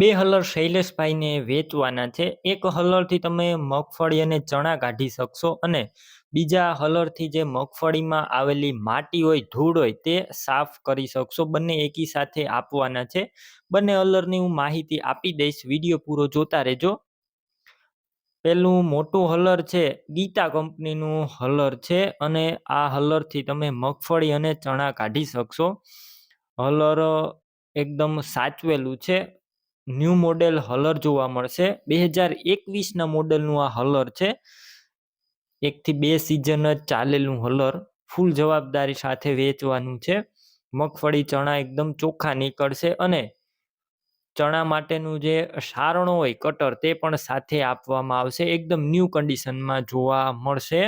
બે હલર શૈલેષભાઈને વેચવાના છે. એક હલરથી તમે મગફળી અને ચણા કાઢી શકશો અને બીજા હલરથી જે મગફળીમાં આવેલી માટી હોય, ધૂળ હોય તે સાફ કરી શકશો. બંને એકી સાથે આપવાના છે. બંને હલરની હું માહિતી આપી દઈશ, વિડીયો પૂરો જોતા રહેજો. પેલું મોટું હલર છે ગીતા કંપનીનું હલર છે અને આ હલરથી તમે મગફળી અને ચણા કાઢી શકશો. હલર એકદમ સાચવેલું છે. ન્યૂ મોડેલ હલર જોવા મળશે. 2021ના મોડેલનું આ હલર છે. 1 થી 2 સિઝન જ ચાલેલું હલર. ફૂલ જવાબદારી સાથે વેચવાનું છે. મગફળી ચણા એકદમ ચોખ્ખા નીકળશે અને ચણા માટેનું જે સારણો હોય કટર તે પણ સાથે આપવામાં આવશે. એકદમ ન્યૂ કન્ડિશનમાં જોવા મળશે.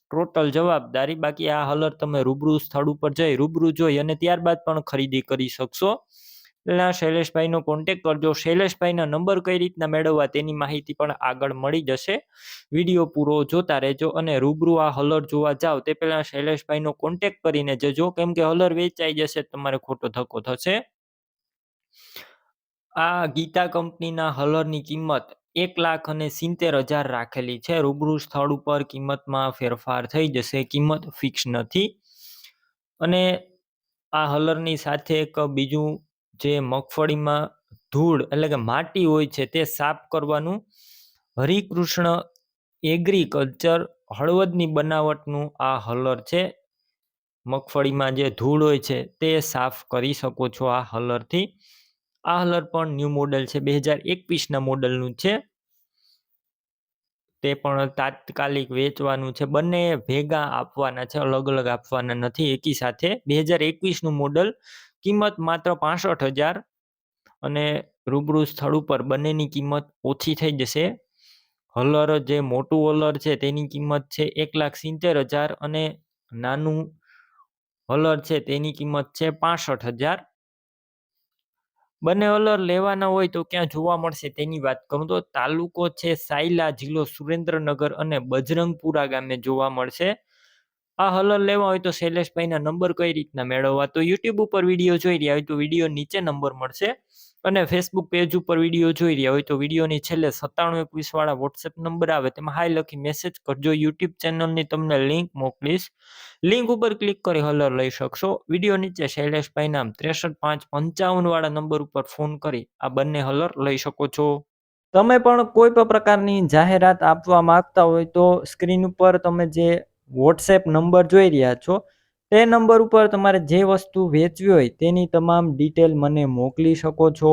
ટોટલ જવાબદારી. બાકી આ હલર તમે રૂબરૂ સ્થળ ઉપર જઈ રૂબરૂ જોઈ અને ત્યારબાદ પણ ખરીદી કરી શકશો. પેલા શૈલેષભાઈનો કોન્ટેક્ટ કરજો. શૈલેષભાઈના નંબર કઈ રીતના મેળવવા તેની માહિતી પણ આગળ મળી જશે. વિડીયો પૂરો જોતા રહેજો અને રૂબરૂ આ હલર જોવા જાઓ તે પહેલા શૈલેષભાઈનો કોન્ટેક્ટ કરીને જજો, કેમ કે હલર વેચાઈ જશે તમારે ખોટો ધક્કો થશે. આ ગીતા કંપનીના હલરની કિંમત 1,70,000 રાખેલી છે. રૂબરૂ સ્થળ ઉપર કિંમતમાં ફેરફાર થઈ જશે. કિંમત ફિક્સ નથી. અને આ હલરની સાથે એક બીજું જે મગફળીમાં ધૂળ એટલે કે માટી હોય છે તે સાફ કરવાનું હરિકૃષ્ણ એગ્રીકલ્ચર હળવદની બનાવટનું આ હલર છે. મગફળીમાં જે ધૂળ હોય છે તે સાફ કરી શકો છો આ હલરથી. આ હલર પણ ન્યૂ મોડેલ છે, 2021ના મોડેલનું છે. તે પણ તાત્કાલિક વેચવાનું છે. બંને ભેગા આપવાના છે, અલગ અલગ આપવાના નથી, એકી સાથે. 2021નું મોડલ, કિંમત માત્ર 65,000 અને રૂબરૂ સ્થળ ઉપર બંનેની કિંમત ઓછી થઈ જશે. હલર જે મોટું હલર છે તેની કિંમત છે 1,70,000 અને નાનું હલર છે તેની કિંમત છે 65,000. બંને હલર લેવાના હોય તો ક્યાં જોવા મળશે તેની વાત કરું તો તાલુકો છે સાયલા, જિલ્લો સુરેન્દ્રનગર અને બજરંગપુરા ગામે જોવા મળશે. આ હલર લેવા હોય તો શૈલેષભાઈના નંબર કઈ રીતના મેળવવા, તો યુટ્યુબ ઉપર વિડીયો જોઈ રહ્યા હોય તો વિડીયો નીચે નંબર મળશે અને ફેસબુક પેજ ઉપર વિડીયો જોઈ રહ્યા હોય તો વિડીયોની છેલ્લે 9721 વાળા વોટ્સએપ નંબર આવે તેમાં હાય લખી મેસેજ કરજો. યુટ્યુબ ચેનલની તમને લિંક મોકલીશ. લિંક ઉપર ક્લિક કરી હલર લઈ શકશો. વિડીયો નીચે શૈલેષભાઈ નામ 63,555 વાળા નંબર ઉપર ફોન કરી આ બંને હલર લઈ શકો છો. તમે પણ કોઈ પણ પ્રકારની જાહેરાત આપવા માંગતા હોય તો સ્ક્રીન ઉપર તમે જે વોટ્સએપ નંબર જોઈ રહ્યા છો તે નંબર ઉપર તમારે જે વસ્તુ વેચવી હોય તેની તમામ ડિટેલ મને મોકલી શકો છો.